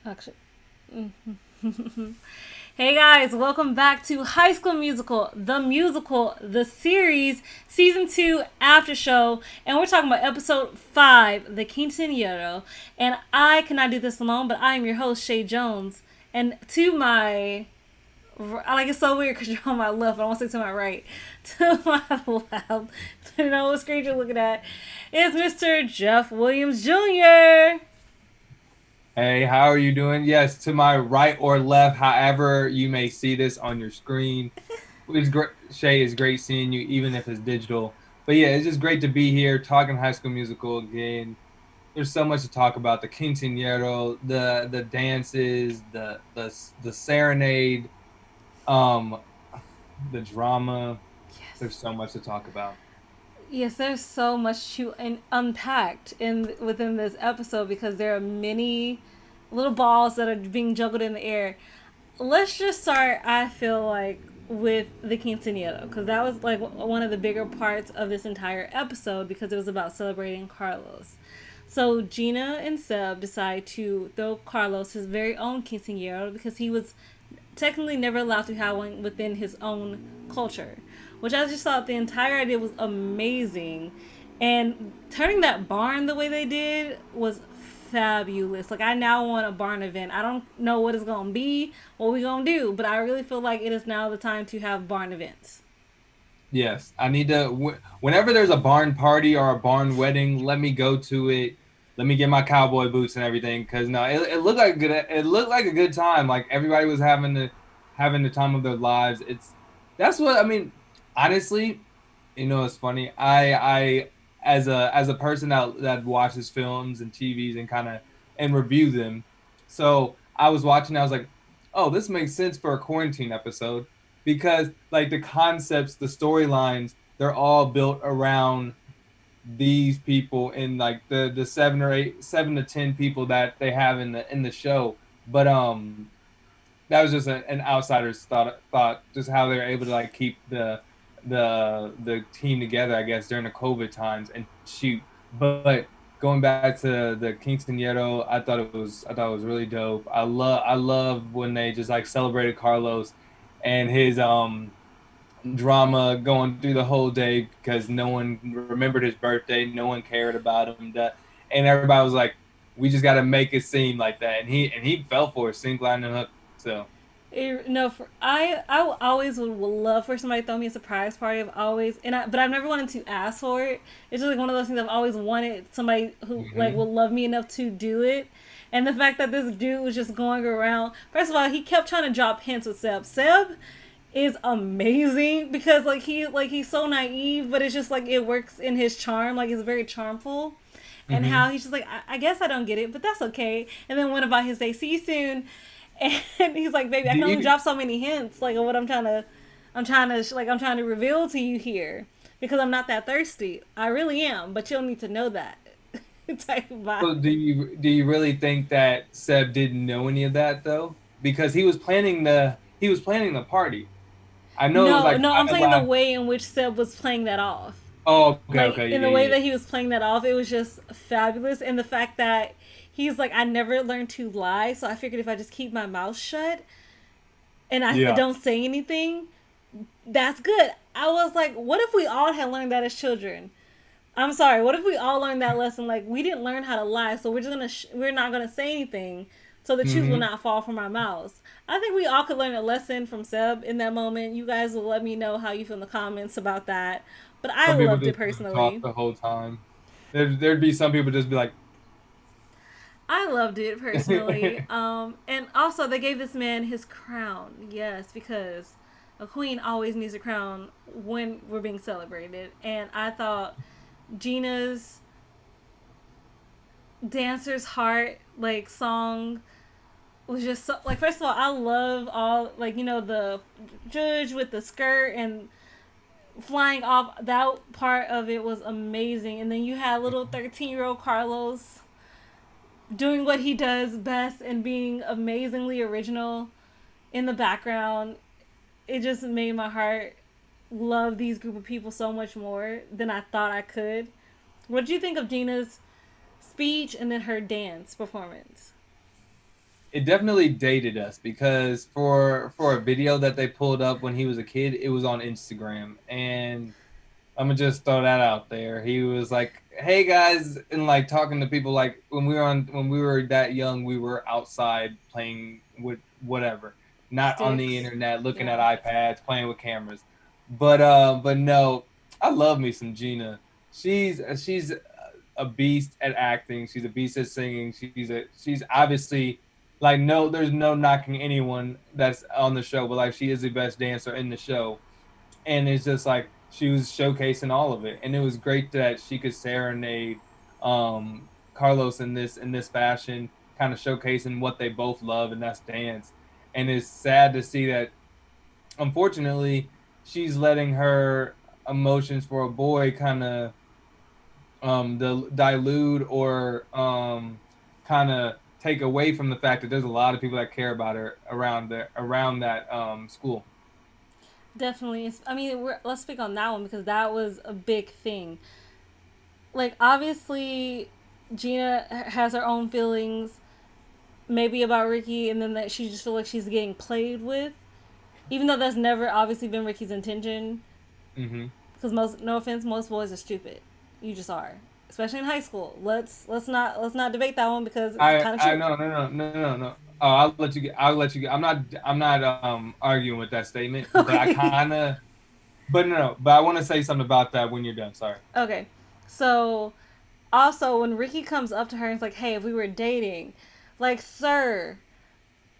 Actually. Hey guys, welcome back to High School Musical, the series, season 2 after show, and we're talking about episode 5, the Quinceañero. And I cannot do this alone, but I am your host, Chae Jones. And to my, I like it's so weird because you're on my left, but I want to say to my right. To my left, to know what screen you're looking at, is Mr. Jeff Williams Jr. Hey, how are you doing? Yes, to my right or left, however you may see this on your screen. It's great. Shay, it's great seeing you, even if it's digital. But yeah, it's just great to be here talking High School Musical again. There's so much to talk about: the quinceañero, the dances, the serenade, um, the drama. Yes. There's so much to talk about. Yes, there's so much to unpacked in within this episode because there are many little balls that are being juggled in the air. Let's just start. I feel like with the quinceañero because that was like one of the bigger parts of this entire episode because it was about celebrating Carlos. So Gina and Seb decide to throw Carlos his very own quinceañero because he was technically never allowed to have one within his own culture, which I just thought the entire idea was amazing. And turning that barn the way they did was fabulous. Like I now want a barn event. I don't know what it's gonna be, what we gonna do, but I really feel like it is now the time to have barn events. Yes, I need to. Whenever there's a barn party or a barn wedding, let me go to it. Let me get my cowboy boots and everything. Cause no, it looked like a good. It looked like a good time. Like everybody was having the time of their lives. That's what I mean. Honestly, it's funny. I as a person that watches films and TVs and kind of and review them. So I was watching. I was like, oh, this makes sense for a quarantine episode because like the concepts, the storylines, they're all built around these people and like the 7 to 10 people that they have in the show. But that was just an outsider's thought just how they're able to like keep the team together, I guess, during the COVID times and shoot. But going back to the Quinceañero, I thought it was really dope. I love when they just like celebrated Carlos and his drama going through the whole day because no one remembered his birthday, no one cared about him, and everybody was like, "We just got to make it seem like that," and he fell for it, sink, line, and hook. So No, I always would love for somebody to throw me a surprise party. I've always but I've never wanted to ask for it. It's just like one of those things I've always wanted somebody who like hmm will love me enough to do it. And the fact that this dude was just going around. First of all, he kept trying to drop hints with Seb. Seb is amazing because he's so naive, but it's just like it works in his charm. Like it's very charmful. And hmm how he's just like, I guess I don't get it, but that's okay. And then went about his day. See you soon. And he's like, baby, I do can only you drop so many hints, like of what I'm trying to reveal to you here because I'm not that thirsty. I really am, but you'll need to know that. Type vibe. so do you really think that Seb didn't know any of that though? Because he was planning the party. I know it was No, like no, I'm kind of saying the last. way in which Seb was playing that off. Oh, okay, Like okay, in yeah, the way yeah, that he was playing that off, it was just fabulous. And the fact that he's like, I never learned to lie, so I figured if I just keep my mouth shut and I yeah. don't say anything, that's good. I was like, what if we all had learned that as children? I'm sorry. What if we all learned that lesson? Like we didn't learn how to lie, so we're not gonna say anything, so the truth will hmm not fall from our mouths. I think we all could learn a lesson from Seb in that moment. You guys will let me know how you feel in the comments about that. But I Some people loved it just wouldn't talk personally. the whole time. There'd be some people just be like, I loved it personally. And also they gave this man his crown. Yes, because a queen always needs a crown when we're being celebrated. And I thought Gina's dancer's heart like song was just so like first of all I love all like the judge with the skirt and flying off that part of it was amazing, and then you had little 13-year-old Carlos doing what he does best and being amazingly original in the background. It just made my heart love these group of people so much more than I thought I could. What did you think of Gina's speech and then her dance performance? it definitely dated us because for a video that they pulled up when he was a kid, it was on Instagram, and I'm gonna just throw that out there. He was like, "Hey guys," and like talking to people like when we were that young, we were outside playing with whatever, not on the Sticks. internet, looking Yeah. at iPads, playing with cameras. But no, I love me some Gina. She's a beast at acting. She's a beast at singing. She's obviously like no, there's no knocking anyone that's on the show, but like she is the best dancer in the show, and it's just like she was showcasing all of it, and it was great that she could serenade Carlos in this fashion, kind of showcasing what they both love, and that's dance. And it's sad to see that, unfortunately, she's letting her emotions for a boy kind of dilute or kind of take away from the fact that there's a lot of people that care about her around that school. Definitely. I mean, let's speak on that one because that was a big thing. Like, obviously, Gina has her own feelings, maybe about Ricky, and then that she just feel like she's getting played with, even though that's never obviously been Ricky's intention. Mm-hmm. Because most, no offense, most boys are stupid. You just are, especially in high school. Let's not debate that one because it's kind of I true. no no no no no no. Oh, I'll let you get. I'm not arguing with that statement, but I Okay. kind of but no, but I want to say something about that when you're done. Sorry. Okay. So also when Ricky comes up to her and is like, "Hey, if we were dating," like, sir,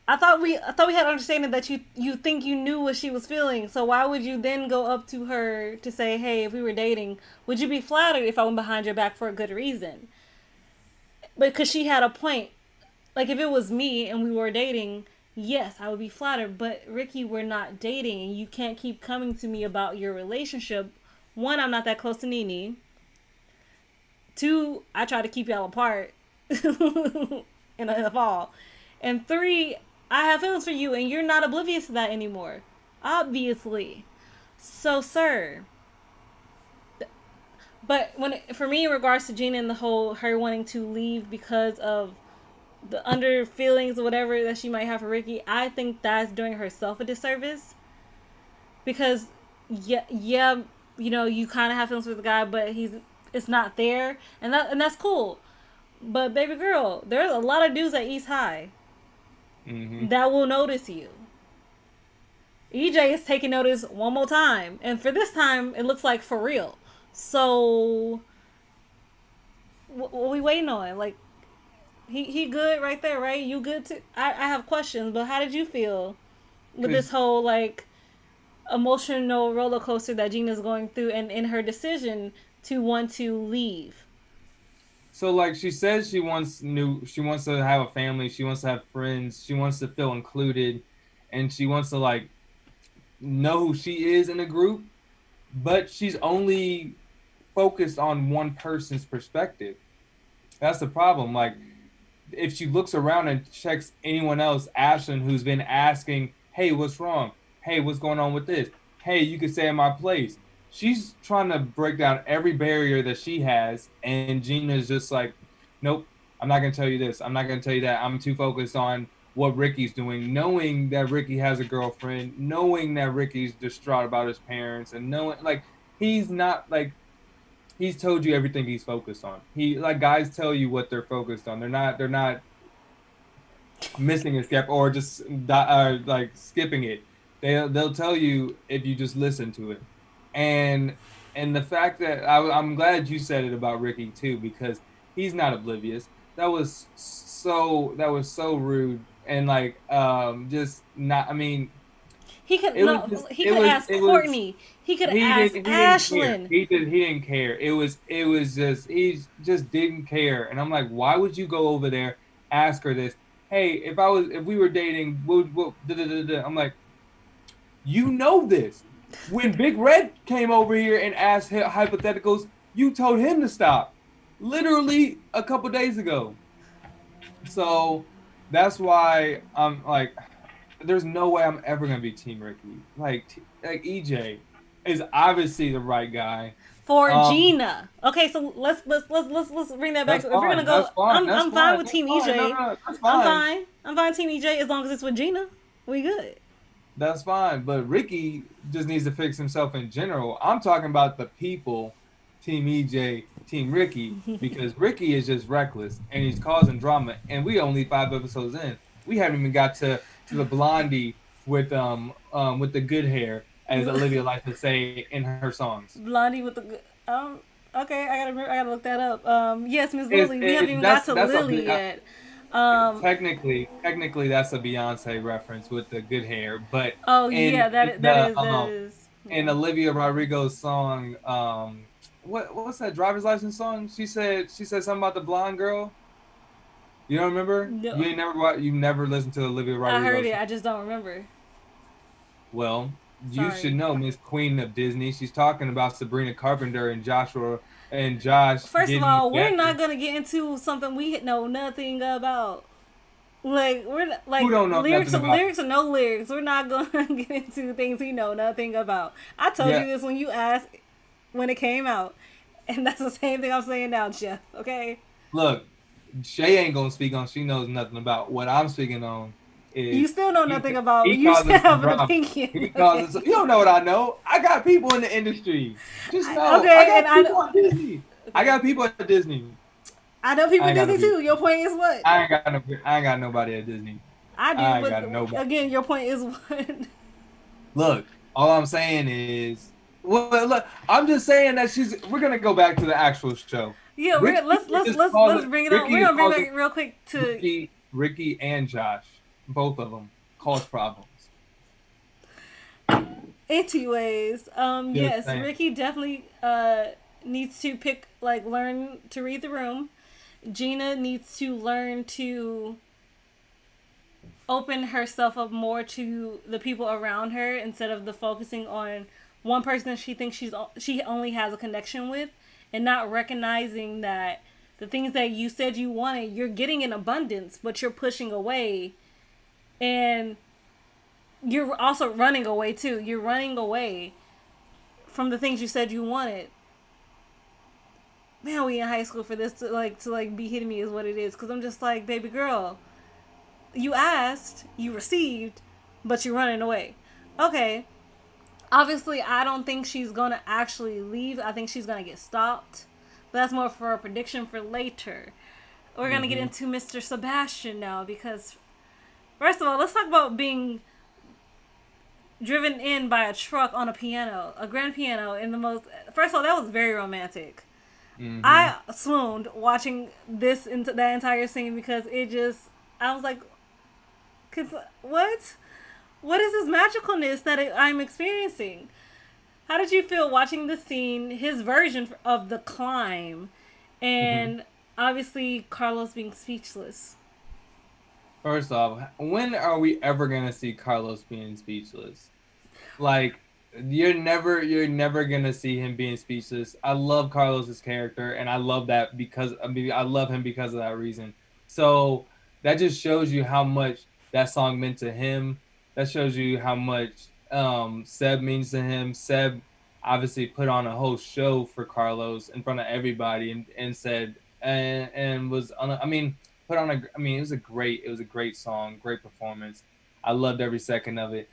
I thought we had understanding that you think you knew what she was feeling. So why would you then go up to her to say, "Hey, if we were dating, would you be flattered if I went behind your back for a good reason?" Because she had a point. Like if it was me and we were dating, yes, I would be flattered. But Ricky, we're not dating, and you can't keep coming to me about your relationship. One, I'm not that close to Nini. Two, I try to keep y'all apart in the fall. And three, I have feelings for you, and you're not oblivious to that anymore. Obviously. So, sir. But for me, in regards to Gina and the whole her wanting to leave because of the under feelings or whatever that she might have for Ricky, I think that's doing herself a disservice because yeah, you kind of have feelings for the guy, but it's not there, and that's cool. But baby girl, there's a lot of dudes at East High Mm-hmm. that will notice you. EJ is taking notice one more time, and for this time, it looks like for real. So, what are we waiting on? Like, he good right there, right? You good too? I have questions, but how did you feel with this Cause whole like emotional roller coaster that Gina's going through, and in her decision to want to leave? so like she says she wants to have a family, she wants to have friends, she wants to feel included, and she wants to like know who she is in a group, but she's only focused on one person's perspective. That's the problem. Like if she looks around and checks anyone else, Ashlyn, who's been asking, "Hey, what's wrong? Hey, what's going on with this? Hey, you could stay in my place." She's trying to break down every barrier that she has, and Gina's just like, "Nope, I'm not gonna tell you this. I'm not gonna tell you that. I'm too focused on what Ricky's doing, knowing that Ricky has a girlfriend, knowing that Ricky's distraught about his parents, and knowing like he's not like he's told you everything he's focused on. He like guys tell you what they're focused on. They're not missing a step or just like skipping it. They'll tell you if you just listen to it. And and the fact that I'm glad you said it about Ricky too because he's not oblivious. That was so rude and like just not. I mean, He could no. He could ask it was Courtney. He could ask he didn't care. Ashlyn. He didn't care. It was just he just didn't care. And I'm like, why would you go over there, ask her this? Hey, if we were dating, would da, da, da, da. I'm like, you know this. When Big Red came over here and asked hypotheticals, you told him to stop. Literally a couple days ago. So that's why I'm like, there's no way I'm ever gonna be Team Ricky. Like EJ. is obviously the right guy. For Um, Gina. Okay, so let's bring that back. that's If we're gonna fine. go, That's fine. I'm That's I'm fine fine. with That's Team fine. No, EJ. no, that's I'm fine. fine. I'm fine Team EJ as long as it's with Gina. We good. That's fine. But Ricky just needs to fix himself in general. I'm talking about the people, Team EJ, Team Ricky, because Ricky is just reckless and he's causing drama. And we only 5 episodes in. We haven't even got to the blondie with the good hair, as You Olivia likes to say in her songs. Blondie with the okay, I gotta look that up. Yes, Miss It's Lily. We haven't it even got to that's a Lily yet. Um, technically that's a Beyonce reference with the good hair, but oh in yeah, that is in yeah. Olivia Rodrigo's song, what's that driver's license song? She said something about the blonde girl. You don't remember? No, You ain't never you never listened to Olivia I heard Rodrigo's it. song. I just don't remember. Well, you should Sorry. know Miss Queen of Disney. She's talking about Sabrina Carpenter and Joshua and Josh First of getting all, we're together. not gonna get into something we know nothing about. Like we're Who like don't know nothing about? lyrics or no lyrics. We're not gonna get into things we know nothing about. I told Yeah, you this when you asked when it came out, and that's the same thing I'm saying now, Jeff. Okay, look, Chae ain't gonna speak on. She knows nothing about what I'm speaking on. you Is still know he? nothing about. He You still causes some have an drama. opinion. He causes. Okay, You don't know what I know. I got people in the industry. Just know, I okay, and got people at Disney. I okay. got people at Disney. I know I people ain't at got no Disney people. too. Your point is what? I ain't got no. I ain't got nobody at Disney. I do, I ain't but got nobody. again, your point is what? Look, all I'm saying is, well, look, I'm just saying that she's. We're gonna go back to the actual show. Yeah, Ricky let's is let's let's causing. bring it on. Ricky We're is gonna bring it causing back real quick to. Ricky and Josh, both of them, cause problems. Anyways, Just yes, saying. Ricky definitely needs to learn to read the room. Gina needs to learn to open herself up more to the people around her instead of the focusing on one person that she thinks she only has a connection with, and not recognizing that the things that you said you wanted you're getting in abundance, but you're pushing away, and you're also running away too. You're running away from the things you said you wanted. Man, we in high school for this to be hitting me is what it is. Cause I'm just like, baby girl, you asked, you received, but you're running away. Okay. Obviously, I don't think she's gonna actually leave. I think she's gonna get stopped. But that's more for a prediction for later. We're gonna get Hmm. into Mr. Sebastian now because first of all, let's talk about being driven in by a truck on a piano, a grand piano in the most. First of all, that was very romantic. Hmm. I swooned watching this into that entire scene because it just. I was like, what? What is this magicalness that I'm experiencing? How did you feel watching the scene, his version of the climb, Hmm. and obviously Carlos being speechless? First off, when are we ever gonna see Carlos being speechless? Like, you're never gonna see him being speechless. I love Carlos's character, and I love that because I mean I love him because of that reason. So that just shows you how much that song meant to him. That shows you how much Seb means to him. Seb obviously put on a whole show for Carlos in front of everybody and said and was on. I mean, put on a. I mean, it was a great song, great performance. I loved every second of it.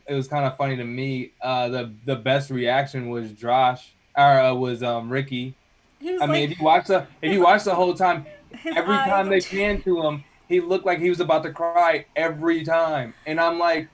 It was kind of funny to me. The best reaction was Josh or was Ricky. He was I mean, like, if his you watch the whole time, his every eyes. time they pan to him, he looked like he was about to cry every time, and I'm like,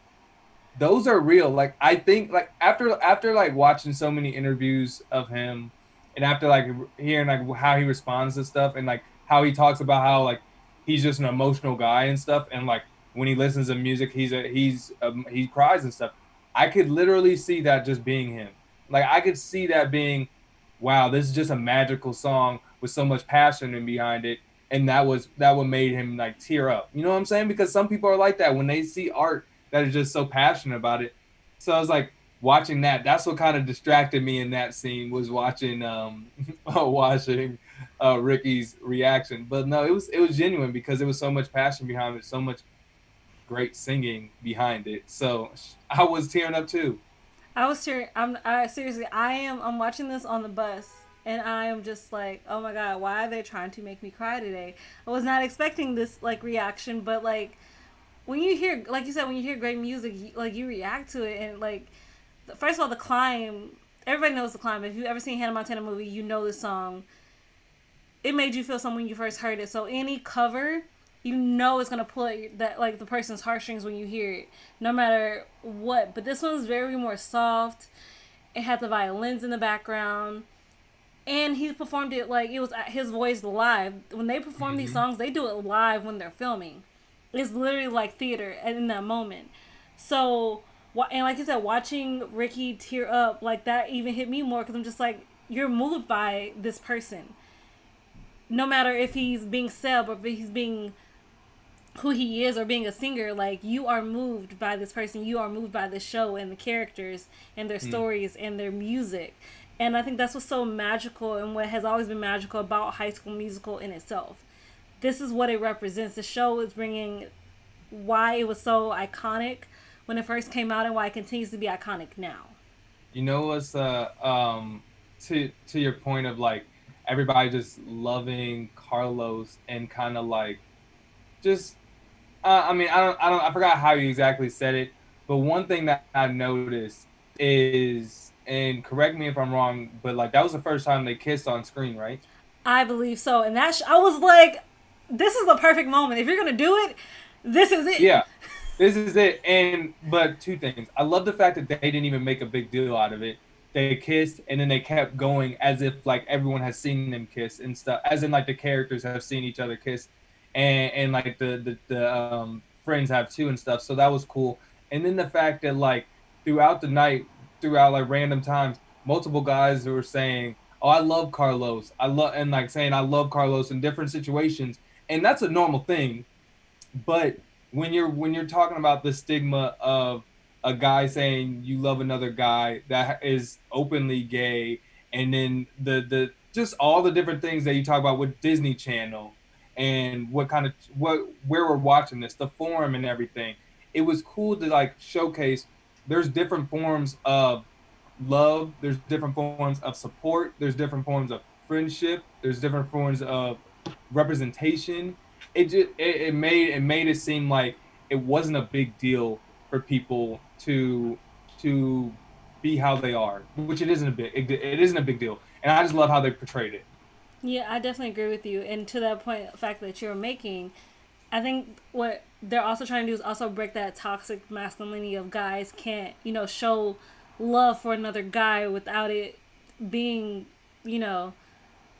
those are real. Like I think like after like watching so many interviews of him, and after like hearing like how he responds to stuff, and like how he talks about how like he's just an emotional guy and stuff, and like when he listens to music, he cries and stuff. I could literally see that just being him. Like I could see that being, wow, this is just a magical song with so much passion in behind it, and that what made him like tear up. You know what I'm saying? Because some people are like that when they see art that is just so passionate about it. So I was like watching that. That's what kind of distracted me in that scene was watching watching Ricky's reaction. But no, it was genuine because there was so much passion behind it, so much great singing behind it. So I was tearing up too. I was ser- I seriously, I'm watching this on the bus, and I am just like, oh my god, why are they trying to make me cry today? I was not expecting this like reaction, but like when you hear, like you said, when you hear great music, like you react to it, and like first of all, the climb. Everybody knows the climb. If you've ever seen Hannah Montana movie, you know the song. It made you feel something when you first heard it. So any cover, you know it's gonna pull at that like the person's heartstrings when you hear it, no matter what. But this one's very more soft. It had the violins in the background, and he performed it like it was his voice live. When they perform these Hmm. songs, they do it live when they're filming. It's literally like theater in that moment. So, and like you said, watching Ricky tear up like that even hit me more because I'm just like, you're moved by this person, no matter if he's being Seb or if he's being who he is or being a singer. Like you are moved by this person, you are moved by the show and the characters and their Mm. stories and their music. And I think that's what's so magical and what has always been magical about High School Musical in itself. This is what it represents. The show is bringing why it was so iconic when it first came out and why it continues to be iconic now. You know what's to your point of like everybody just loving Carlos and kind of like just I mean I forgot how you exactly said it, but one thing that I noticed is, and correct me if I'm wrong, but like that was the first time they kissed on screen, right? I believe so. And I was like, this is the perfect moment. If you're going to do it, this is it. Yeah, this is it. And but two things. I love the fact that they didn't even make a big deal out of it. They kissed and then they kept going as if like everyone has seen them kiss and stuff. As in like the characters have seen each other kiss, and like the friends have too and stuff. So that was cool. And then the fact that like throughout the night, throughout like random times, multiple guys were saying, "Oh, I love Carlos. I love," and like saying, "I love Carlos" in different situations, and that's a normal thing. But when you're talking about the stigma of a guy saying you love another guy that is openly gay, and then the just all the different things that you talk about with Disney Channel and what kind of what where we're watching this, the forum and everything, it was cool to like showcase there's different forms of love, there's different forms of support, there's different forms of friendship, there's different forms of representation. It made it seem like it wasn't a big deal for people to be how they are, which it isn't a big deal, and I just love how they portrayed it. Yeah, I definitely agree with you. And to that point, the fact that you're making, I think what they're also trying to do is also break that toxic masculinity of guys can't, show love for another guy without it being, you know,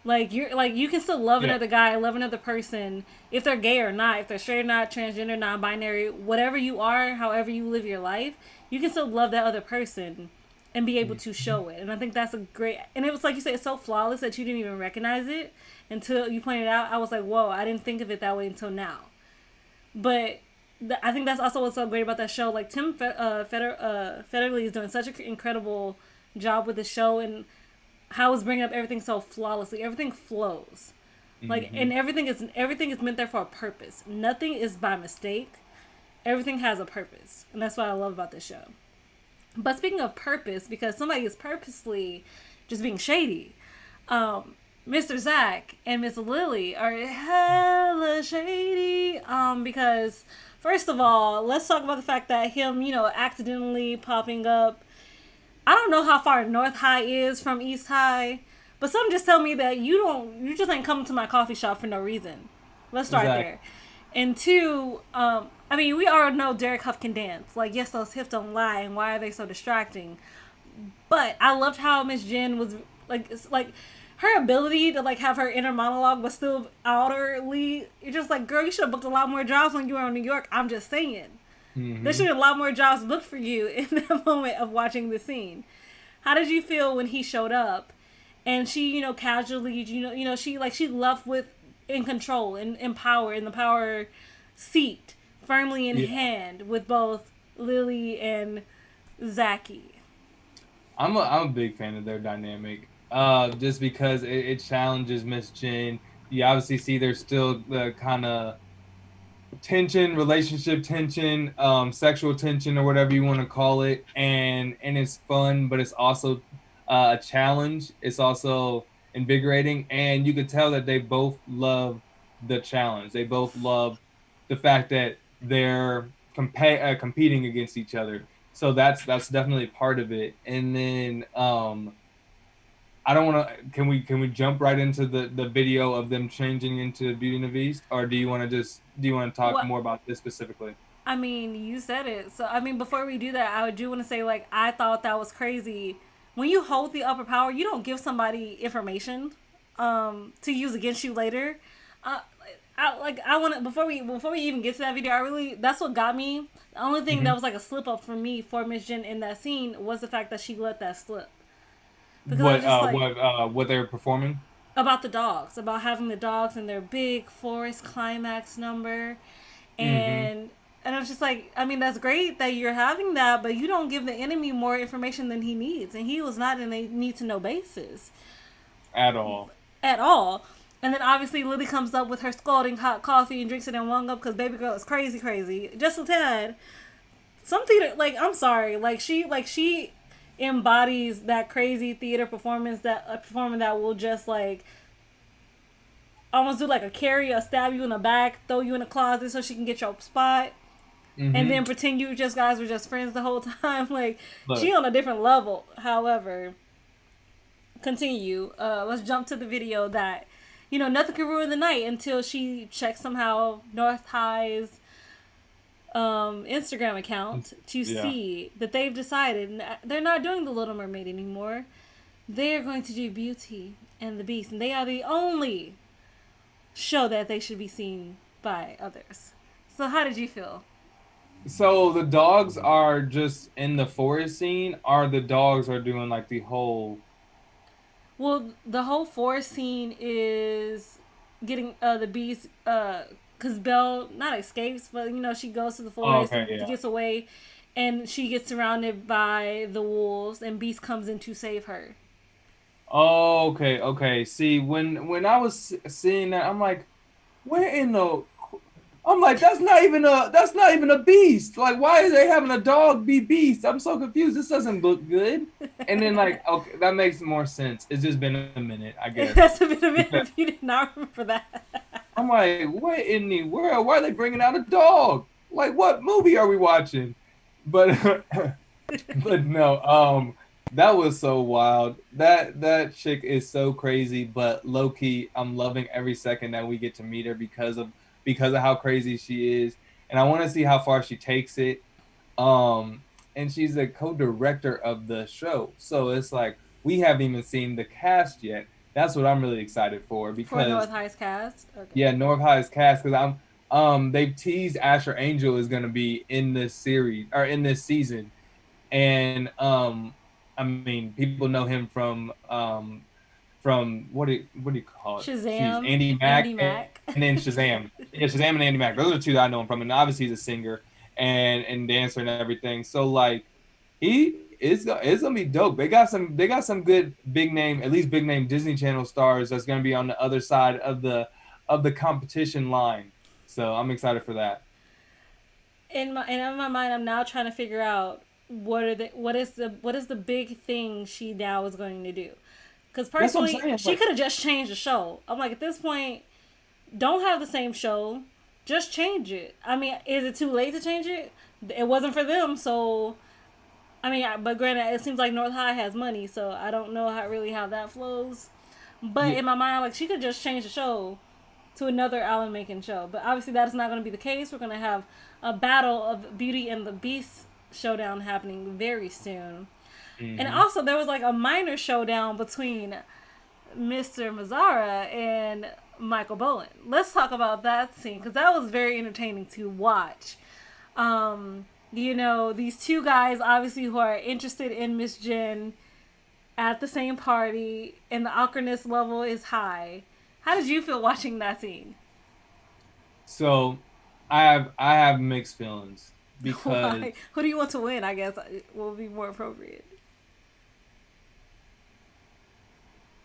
like you can still love Yeah. another guy, love another person, if they're gay or not, if they're straight or not, transgender, non-binary, whatever you are, however you live your life, you can still love that other person and be able to show it. And I think that's a great. And it was like you said, it's so flawless that you didn't even recognize it until you pointed it out. I was like, whoa, I didn't think of it that way until now. But I think that's also what's so great about that show. Like Federley is doing such an incredible job with the show and how it's bringing up everything so flawlessly. Everything flows, like, Mm-hmm. and everything is meant there for a purpose. Nothing is by mistake. Everything has a purpose, and that's what I love about this show. But speaking of purpose, because somebody is purposely just being shady, Mr. Zach and Miss Lily are hella shady. Because first of all, let's talk about the fact that him, accidentally popping up. I don't know how far North High is from East High, but some just tell me that you just ain't coming to my coffee shop for no reason. Let's start Exactly. there. And two, I mean, we already know Derek Huff can dance. Like, yes, those hips don't lie, and why are they so distracting? But I loved how Miss Jenn was like, it's like her ability to like have her inner monologue, but still outwardly, you're just like, girl, you should have booked a lot more jobs when you were in New York. I'm just saying, there Mm-hmm. should have been a lot more jobs booked for you in that moment of watching the scene. How did you feel when he showed up? And she, casually, she left with in control and in power in the power seat, firmly in Yeah. hand with both Lily and Zachy. I'm a big fan of their dynamic. Just because it challenges Miss Jane. You obviously see there's still the kind of tension, relationship tension, sexual tension, or whatever you want to call it, and it's fun, but it's also a challenge. It's also invigorating, and you could tell that they both love the challenge. They both love the fact that they're competing against each other. So that's definitely part of it. And then I don't want to. Can we jump right into the video of them changing into Beauty and the Beast, or do you want to talk Well, more about this specifically? I mean, you said it. So, I mean, before we do that, I do want to say, like, I thought that was crazy. When you hold the upper power, you don't give somebody information to use against you later. Uh, I want to before we even get to that video, I really that's what got me. The only thing that Mm-hmm. was like a slip up for me for Miss Jen in that scene was the fact that she let that slip because I was just like What they're performing? about the dogs, about having the dogs in their big forest climax number, Mm-hmm. and I was just like, I mean, that's great that you're having that, but you don't give the enemy more information than he needs, and he was not in a need to know basis At all. at all. And then obviously Lily comes up with her scalding hot coffee and drinks it in one up because baby girl is crazy, crazy, just a tad. Some theater, like I'm sorry, like she embodies that crazy theater performance that a performer that will just like almost do like a carry or stab you in the back, throw you in a closet so she can get your spot, and Mm-hmm. then pretend you just guys were just friends the whole time. Like she Look, on a different level. However, continue. Let's jump to the video that nothing can ruin the night until she checks somehow North High's Instagram account to yeah. see that they've decided they're not doing the Little Mermaid anymore. They're going to do Beauty and the Beast, and they are the only show that they should be seen by others. So how did you feel? So the dogs are just in the forest scene, or the dogs are doing like the whole. Well, the whole forest scene is getting the beast because Belle not escapes, but she goes to the Oh, forest okay, and yeah. gets away, and she gets surrounded by the wolves, and Beast comes in to save her. Oh, okay, okay. See, when I was seeing that, I'm like, where in the I'm like, that's not even a beast. Like, why are they having a dog be beast? I'm so confused. This doesn't look good. And then like, okay, that makes more sense. It's just been a minute, I guess. That's a bit of it Because if you did not remember that. I'm like, what in the world? Why are they bringing out a dog? Like, what movie are we watching? But but no, that was so wild. That chick is so crazy, but low key, I'm loving every second that we get to meet her because of how crazy she is, and I want to see how far she takes it. And she's a co-director of the show, so it's like we haven't even seen the cast yet. That's what I'm really excited for For North because High's cast. Okay. yeah, North High's cast because they've teased Asher Angel is gonna be in this series or in this season, and I mean, people know him from what do you call it? Jeez, Shazam, Andy Mack Andy and Mack. then Shazam. Yeah, Shazam and Andy Mack. Those are the two that I know him from, and obviously he's a singer and dancer and everything. So like, it's gonna be dope. They got some good big name, at least big name Disney Channel stars that's gonna be on the other side of the competition line. So I'm excited for that. In my mind, I'm now trying to figure out what is the big thing she now is going to do. Because That's what I'm personally, saying. she Like, could have just changed the show. I'm like, at this point, don't have the same show, just change it. I mean, is it too late to change it? It wasn't for them, so I mean, but granted, it seems like North High has money, so I don't know how that flows. But yeah, in my mind, like she could just change the show to another Alan Menken show. But obviously, that is not going to be the case. We're going to have a battle of Beauty and the Beast showdown happening very soon. And hmm also, there was like a minor showdown between Mr. Mazzara and Michael Bowen. Let's talk about that scene because that was very entertaining to watch. These two guys obviously who are interested in Miss Jen at the same party, and the awkwardness level is high. How did you feel watching that scene? So I have mixed feelings because Why? Who do you want to win? I guess will be more appropriate.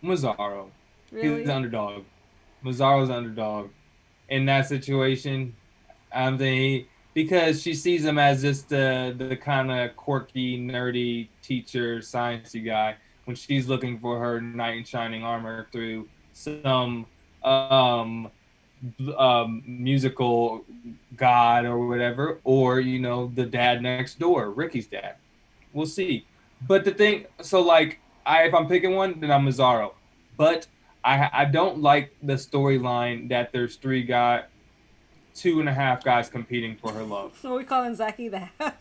Mazzaro, he's the Really? underdog. Mazzaro's the underdog in that situation. Because she sees him as just the kind of quirky, nerdy teacher, sciencey guy. When she's looking for her knight in shining armor through some um, musical god or whatever, or the dad next door, Ricky's dad. We'll see. But the thing, so like, if I'm picking one, then I'm Mazzaro. But I don't like the storyline that there's two and a half guys competing for her love. So we calling Zaki the half.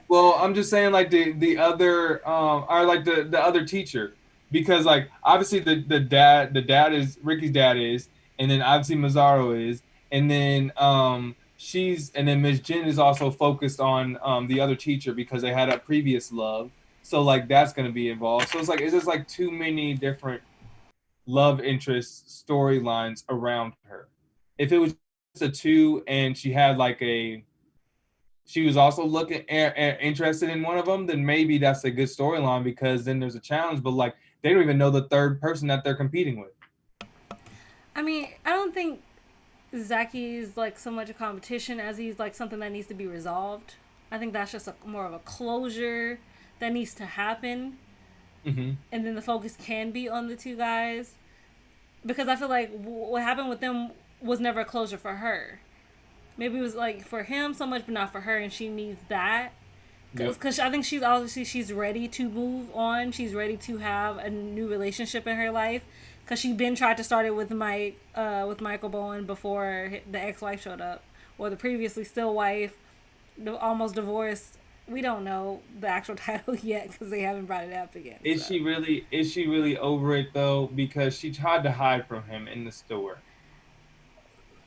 Well, I'm just saying like the other or like the other teacher, because like obviously the dad is Ricky's dad is, and then obviously Mazzaro is, and then and then Miss Jenn is also focused on the other teacher because they had a previous love, so like that's gonna be involved. So it's just like too many different love interest storylines around her. If it was just a two and she was also looking interested in one of them, then maybe that's a good storyline because then there's a challenge. But like they don't even know the third person that they're competing with. I mean, I don't think Zaki's like so much a competition as he's like something that needs to be resolved. I think that's just more of a closure that needs to happen, Mm-hmm. and then the focus can be on the two guys because I feel like what happened with them was never a closure for her. Maybe it was like for him so much, but not for her, and she needs that Yep. because I think she's ready to move on. She's ready to have a new relationship in her life because she been tried to start it with Michael Bowen before the ex-wife showed up, or the previously still wife, almost divorced. We don't know the actual title yet because they haven't brought it up again. Is So she really? Is she really over it though? Because she tried to hide from him in the store.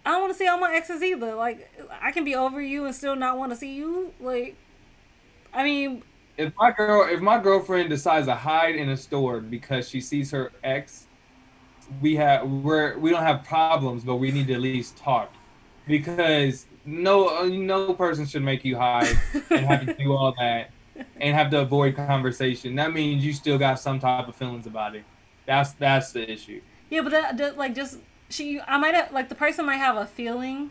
I don't want to see all my exes either. Like I can be over you and still not want to see you. Like I mean, If my girlfriend decides to hide in a store because she sees her ex, we don't have problems, but we need to at least talk because no person should make you hide and have to do all that and have to avoid conversation. That means you still got some type of feelings about it. That's the issue. yeah, but that like just I might have like the person might have a feeling,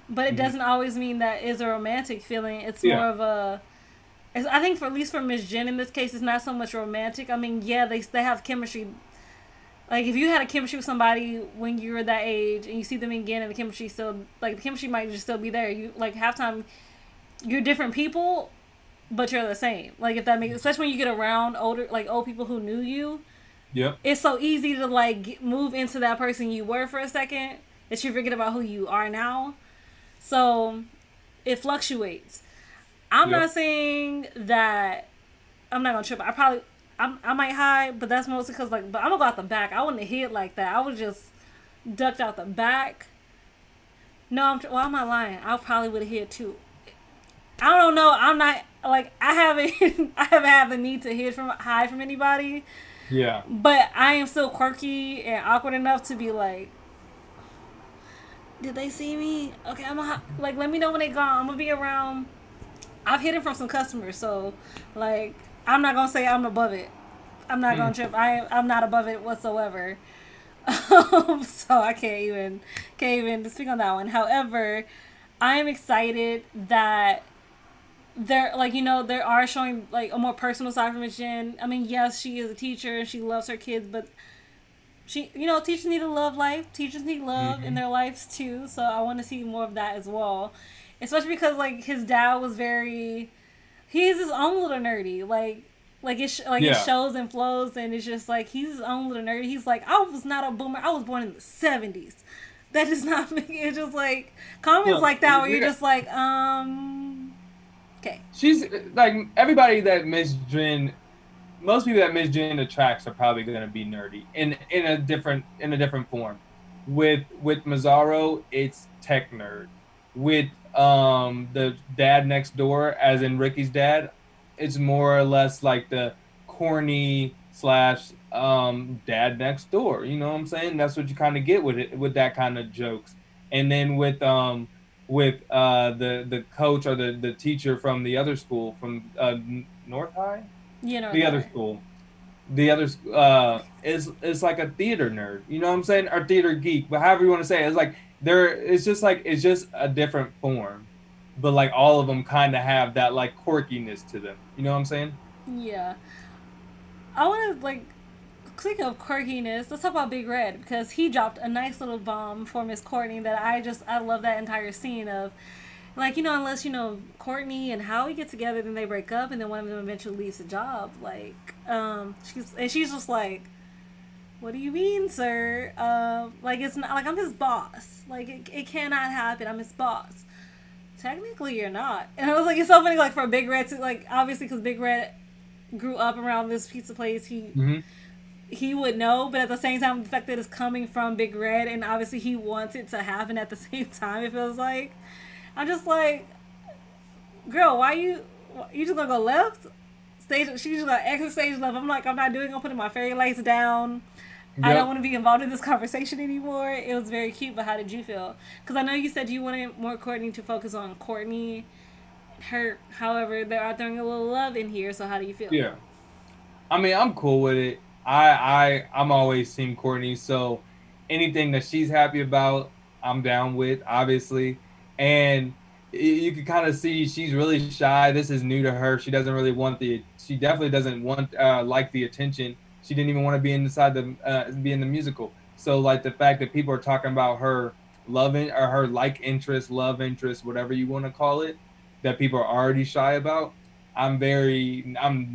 but it Mm-hmm. doesn't always mean that is a romantic feeling. It's more Yeah. of a I think for at least for Miss Jenn in this case, it's not so much romantic. I mean, yeah, they have chemistry. Like if you had a chemistry with somebody when you were that age and you see them again and the chemistry still like the chemistry might just still be there. You like halftime you're different people, but you're the same. Like if that makes especially when you get around old people who knew you, Yep. it's so easy to like move into that person you were for a second that you forget about who you are now. So it fluctuates. I'm not Yep. saying that I'm not gonna trip. I might hide, but that's mostly because like, but I'm gonna go out the back. I wouldn't have hid like that. I would just ducked out the back. No, well, I'm not lying. I probably would have hid too. I don't know. I'm not like I haven't I haven't had the need to hide from anybody, Yeah. but I am still quirky and awkward enough to be like, did they see me? Okay, like let me know when they gone. I'm gonna be around. I've hidden from some customers, so like I'm not gonna say I'm above it. I'm not Hmm. gonna trip. I'm not above it whatsoever. So I can't even speak on that one. However, I am excited that they're like they are showing like a more personal side from Jen. I mean, yes, she is a teacher and she loves her kids, but teachers need to love life. Teachers need love in Hmm. their lives too. So I want to see more of that as well, especially because like his dad was very he's his own little nerdy. It Yeah. shows and flows, and it's just like he's his own little nerdy. He's like, I was not a boomer. I was born in the '70s. That does not make it. Just like comments Look, like that where you're just like, okay, she's like everybody that Miss Jen most people that Miss Jen attracts are probably going to be nerdy in a different form. With Mazzaro, it's tech nerd. With the dad next door, as in Ricky's dad, it's more or less like the corny slash dad next door. You know what I'm saying? That's what you kind of get with it with that kind of jokes. And then with the coach or the teacher from the other school from North High, the other that. school. The other is like a theater nerd. You know what I'm saying? Or theater geek, but however you want to say it. It's like there it's just a different form, but like all of them kind of have that like quirkiness to them. You know what I'm saying? Yeah. I want to like speaking of quirkiness, let's talk about Big Red because he dropped a nice little bomb for Miss Courtney that I love that entire scene of like unless Courtney and Howie get together then they break up and then one of them eventually leaves the job she's just like, what do you mean, sir? Like it's not like I'm his boss, like it cannot happen, I'm his boss. Technically you're not. And I was like, it's so funny like for Big Red to like obviously because Big Red grew up around this pizza place, Mm-hmm. he would know, but at the same time, the fact that it's coming from Big Red, and obviously he wants it to happen at the same time, it feels like. I'm just like, girl, why you just gonna go left? Stage, she's just gonna exit stage left. I'm like, I'm not doing. I'm putting my fairy lights down. I don't Yep. want to be involved in this conversation anymore. It was very cute, but how did you feel? Because I know you said you wanted more Courtney to focus on Courtney. Her, however, they are throwing a little love in here. So how do you feel? Yeah. I mean, I'm cool with it. I'm always team Courtney, so anything that she's happy about, I'm down with, obviously. And you can kind of see she's really shy. This is new to her. She doesn't really want the. She definitely doesn't want like the attention. She didn't even want to be inside the be in the musical. So like the fact that people are talking about her loving or her like interest, love interest, whatever you want to call it, that people are already shy about. I'm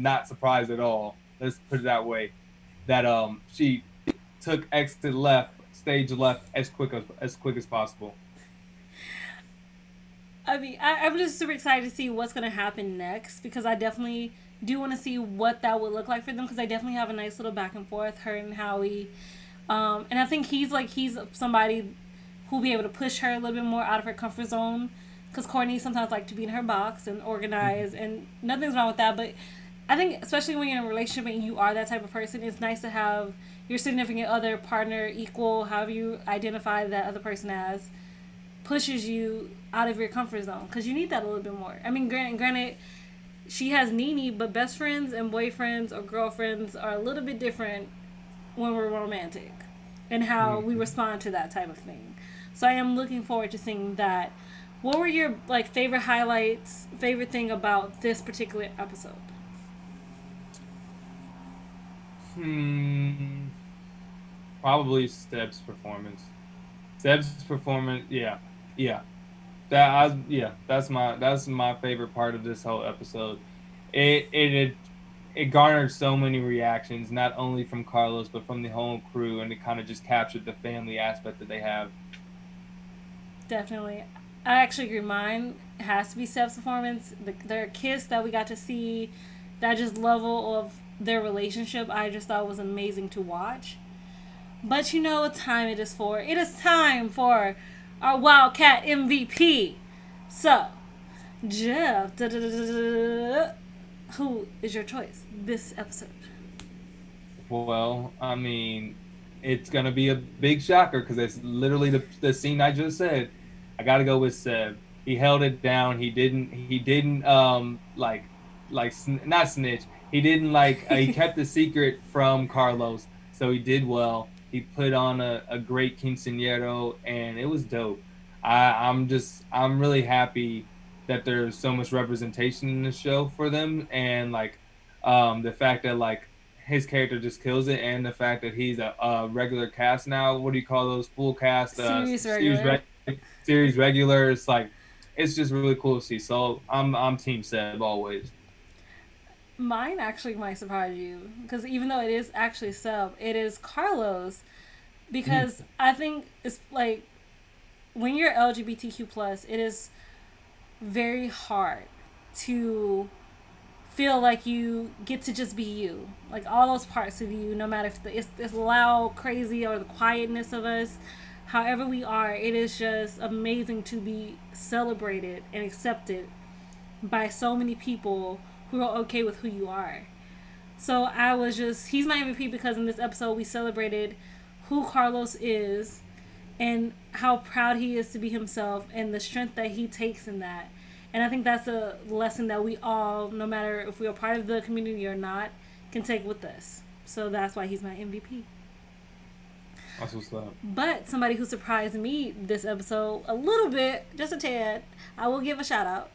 not surprised at all. Let's put it that way. That she took exit left, stage left as quick as possible. I mean, I'm just super excited to see what's going to happen next because I definitely do want to see what that would look like for them because they definitely have a nice little back and forth, her and Howie. And I think he's somebody who'll be able to push her a little bit more out of her comfort zone because Courtney sometimes like to be in her box and organize, and nothing's wrong with that. But I think especially when you're in a relationship and you are that type of person, it's nice to have your significant other, partner, equal, however you identify that other person as, pushes you out of your comfort zone because you need that a little bit more. I mean, granted, she has Nini, but best friends and boyfriends or girlfriends are a little bit different when we're romantic and how we Mm-hmm. respond to that type of thing. So I am looking forward to seeing that. What were your like favorite highlights, favorite thing about this particular episode? Hmm. Probably Seb's performance. Seb's performance. Yeah. Yeah. Yeah. That's my favorite part of this whole episode. It it garnered so many reactions, not only from Carlos but from the whole crew, and it kind of just captured the family aspect that they have. Definitely. I actually agree. Mine has to be Seb's performance. Their kiss that we got to see, that just level of their relationship, I just thought was amazing to watch. But you know what time it is for? It is time for our Wildcat MVP. So, Jeff, who is your choice this episode? Well, I mean, it's gonna be a big shocker because it's literally the scene I just said. I got to go with Seb. He held it down. He didn't not snitch. He didn't he kept the secret from Carlos, so he did well. He put on a great quinceañero, and it was dope. I'm really happy that there's so much representation in the show for them, and the fact that his character just kills it, and the fact that he's a regular cast now. What do you call those full cast? Series regular. Series regular. It's just really cool to see. So I'm Team Seb always. Mine actually might surprise you because even though it is actually Seb, it is Carlos because I think it's like when you're LGBTQ plus, it is very hard to feel like you get to just be you, like all those parts of you, no matter if it's loud, crazy, or the quietness of us. However we are, it is just amazing to be celebrated and accepted by so many people who are okay with who you are. So he's my MVP because in this episode we celebrated who Carlos is and how proud he is to be himself and the strength that he takes in that. And I think that's a lesson that we all, no matter if we're a part of the community or not, can take with us. So that's why he's my MVP. That's what's up. But somebody who surprised me this episode a little bit, just a tad, I will give a shout out.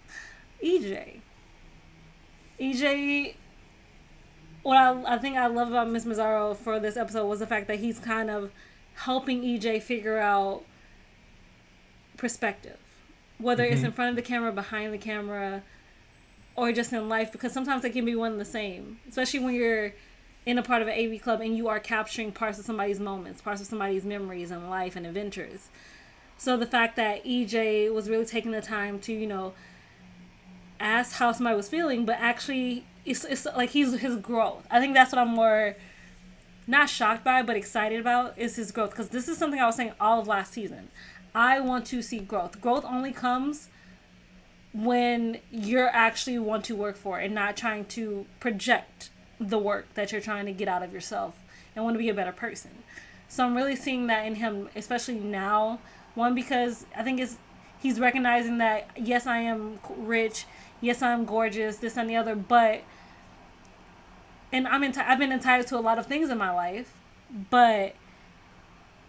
EJ. EJ, what I think I love about Miss Mazzaro for this episode was the fact that he's kind of helping EJ figure out perspective. Whether it's in Hmm. front of the camera, behind the camera, or just in life, because sometimes they can be one and the same. Especially when you're in a part of an AV club and you are capturing parts of somebody's moments, parts of somebody's memories and life and adventures. So the fact that EJ was really taking the time to, ask how somebody was feeling, but actually it's like his growth. I think that's what I'm more not shocked by, but excited about is his growth, because this is something I was saying all of last season. I want to see growth. Growth only comes when you're actually want to work for it and not trying to project the work that you're trying to get out of yourself and want to be a better person. So I'm really seeing that in him, especially now. One, because I think he's recognizing that yes, I am rich, yes, I'm gorgeous, this and the other, but and I've been entitled to a lot of things in my life, but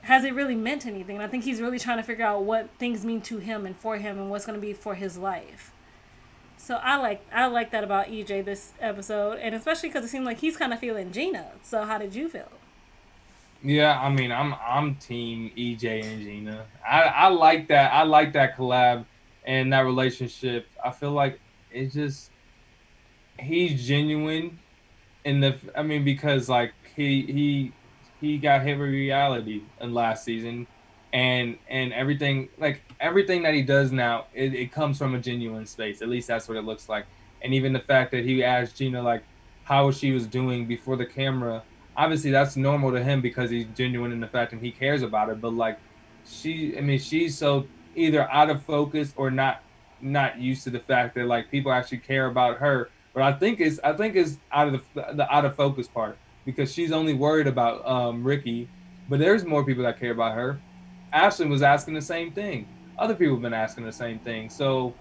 has it really meant anything? And I think he's really trying to figure out what things mean to him and for him and what's going to be for his life. So I like that about EJ this episode, and especially because it seemed like he's kind of feeling Gina. So how did you feel? Yeah, I mean, I'm team EJ and Gina. I like that. I like that collab and that relationship. I feel like it's just he's genuine in the. I mean, because like he got hit with reality in last season, and everything like everything that he does now, it comes from a genuine space. At least that's what it looks like. And even the fact that he asked Gina like how she was doing before the camera, obviously that's normal to him because he's genuine in the fact that he cares about her. But like I mean, she's so either out of focus or not used to the fact that like people actually care about her. But I think it's out of the out of focus part because she's only worried about Ricky, but there's more people that care about her. Ashlyn was asking the same thing. Other people have been asking the same thing. So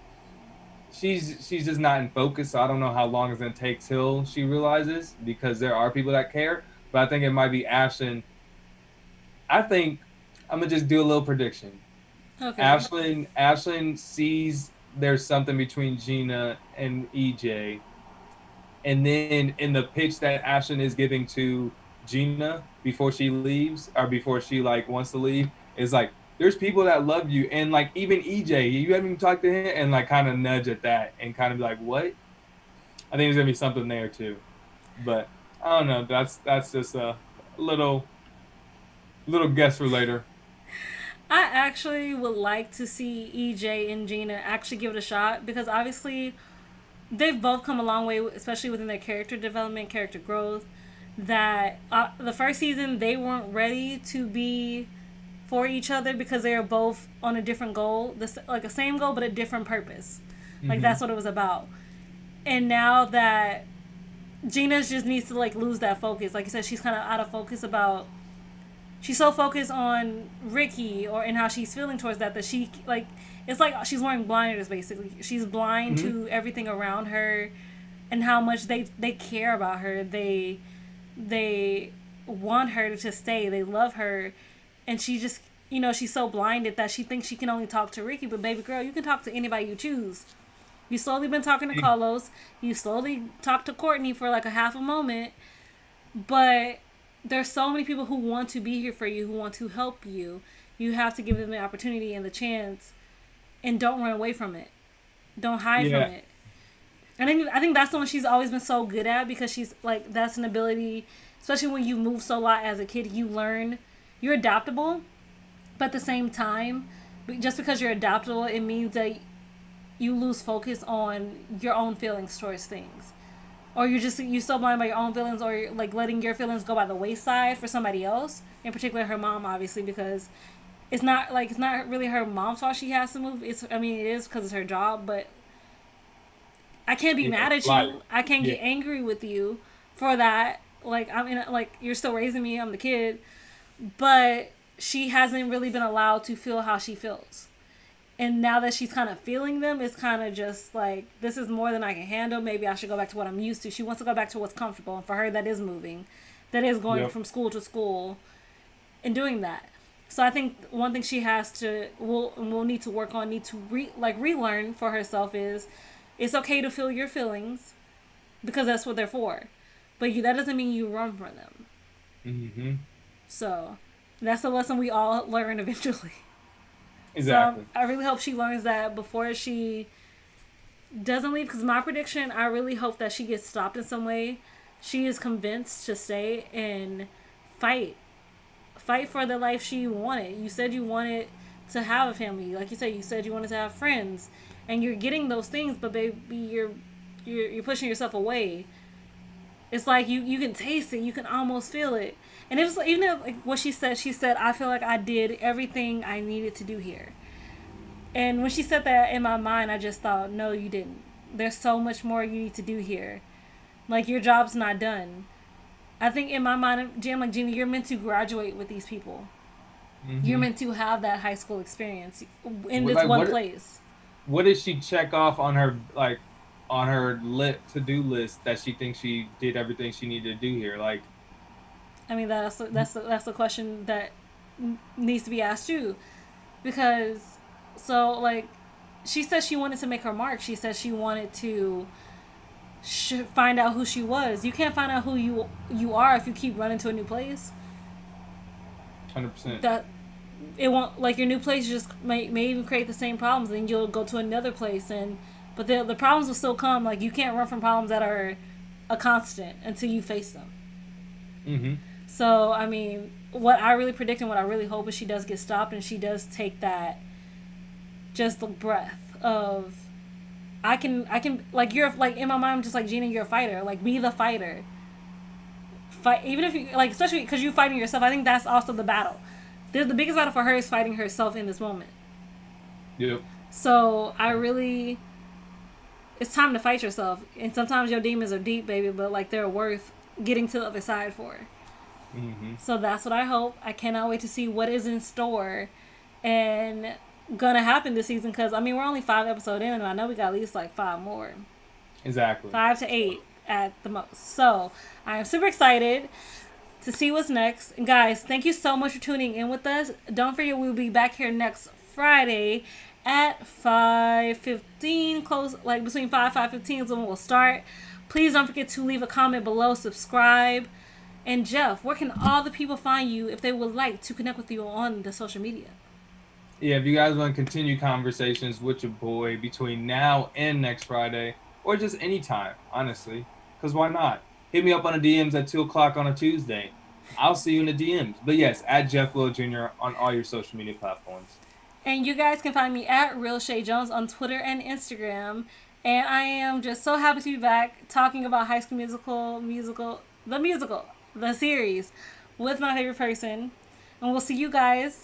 she's just not in focus. So I don't know how long it's gonna take till she realizes because there are people that care. But I think it might be Ashlyn. I think I'm gonna just do a little prediction. Okay. Ashlyn sees there's something between Gina and EJ, and then in the pitch that Ashlyn is giving to Gina before she leaves or before she like wants to leave is like there's people that love you and like even EJ you haven't even talked to him and like kind of nudge at that and kind of be like what I think there's gonna be something there too, but I don't know, that's just a little guess for later. I actually would like to see EJ and Gina actually give it a shot, because obviously they've both come a long way, especially within their character development, character growth. That the first season they weren't ready to be for each other because they are both on a different goal, like a same goal but a different purpose. Like that's Mm-hmm. what it was about. And now that Gina just needs to like lose that focus, like you said, she's kind of out of focus about. She's so focused on Ricky or and how she's feeling towards that she like it's like she's wearing blinders basically. She's blind Mm-hmm. to everything around her and how much they care about her. They want her to stay. They love her, and she just she's so blinded that she thinks she can only talk to Ricky. But baby girl, you can talk to anybody you choose. You slowly been talking to Carlos. You slowly talked to Courtney for like a half a moment, but there's so many people who want to be here for you, who want to help you. You have to give them the opportunity and the chance, and don't run away from it. Don't hide from Yeah. it. And I think that's the one she's always been so good at, because she's like that's an ability, especially when you move so a lot as a kid. You learn, you're adaptable, but at the same time, just because you're adaptable, it means that you lose focus on your own feelings towards things, or you so blind by your own feelings, or you're, like letting your feelings go by the wayside for somebody else, in particular her mom, obviously, because it's not really her mom's fault she has to move. It is because it's her job, but I can't be Yeah. mad at Life. you. I can't Yeah. get angry with you for that. Like like you're still raising me. I'm the kid, but she hasn't really been allowed to feel how she feels. And now that she's kind of feeling them, it's kind of just like, this is more than I can handle. Maybe I should go back to what I'm used to. She wants to go back to what's comfortable. And for her, that is moving. That is going Yep. from school to school. in doing that. So I think one thing she has to will need to work on, need to relearn for herself is it's okay to feel your feelings because that's what they're for, but that doesn't mean you run from them. Mm-hmm. So that's a lesson we all learn eventually. So Exactly. I really hope she learns that before she doesn't leave. Because my prediction, I really hope that she gets stopped in some way. She is convinced to stay and fight, fight for the life she wanted. You said you wanted to have a family, like you said you wanted to have friends, and you're getting those things, but baby, you're pushing yourself away. It's like you can taste it, you can almost feel it, and it was like, even if, like what she said, I feel like I did everything I needed to do here. And when she said that in my mind, I just thought, no, you didn't. There's so much more you need to do here. Like your job's not done. I think in my mind, Jam, like Gina, you're meant to graduate with these people. You're Mm-hmm. meant to have that high school experience in What, this like one place. what did she check off on her on her lit to do list that she thinks she did everything she needed to do here? Like, I mean, that's a question that needs to be asked too, because so like she said she wanted to make her mark. She said she wanted to find out who she was. You can't find out who you are if you keep running to a new place. 100%. That it won't, like your new place just may even create the same problems, and you'll go to another place, and but the problems will still come. Like you can't run from problems that are a constant until you face them. Mm-hmm. So I mean, what I really predict and what I really hope is she does get stopped and she does take that just the breath of I can like you're like in my mind I'm just like Gina, you're a fighter, like be the fighter, fight even if you like, especially because you're fighting yourself. I think that's also the battle. The biggest battle for her is fighting herself in this moment. Yep. So I really, it's time to fight yourself. And sometimes your demons are deep, baby, but like they're worth getting to the other side for. Mm-hmm. So that's what I hope. I cannot wait to see what is in store and gonna happen this season. Because I mean, we're only 5 episodes in, and I know we got at least like 5 more, Exactly. 5 to 8 at the most. So I am super excited to see what's next. And guys, thank you so much for tuning in with us. Don't forget we'll be back here next Friday at 5:15, close like between 5:15 is when we'll start. Please don't forget to leave a comment below, subscribe. And Jeff, where can all the people find you if they would like to connect with you on the social media? Yeah, if you guys want to continue conversations with your boy between now and next Friday, or just anytime, honestly, because why not? Hit me up on the DMs at 2 o'clock on a Tuesday. I'll see you in the DMs. But yes, at Jeff Will Jr. on all your social media platforms. And you guys can find me at Real Shay Jones on Twitter and Instagram. And I am just so happy to be back talking about High School the musical, the series, with my favorite person. And we'll see you guys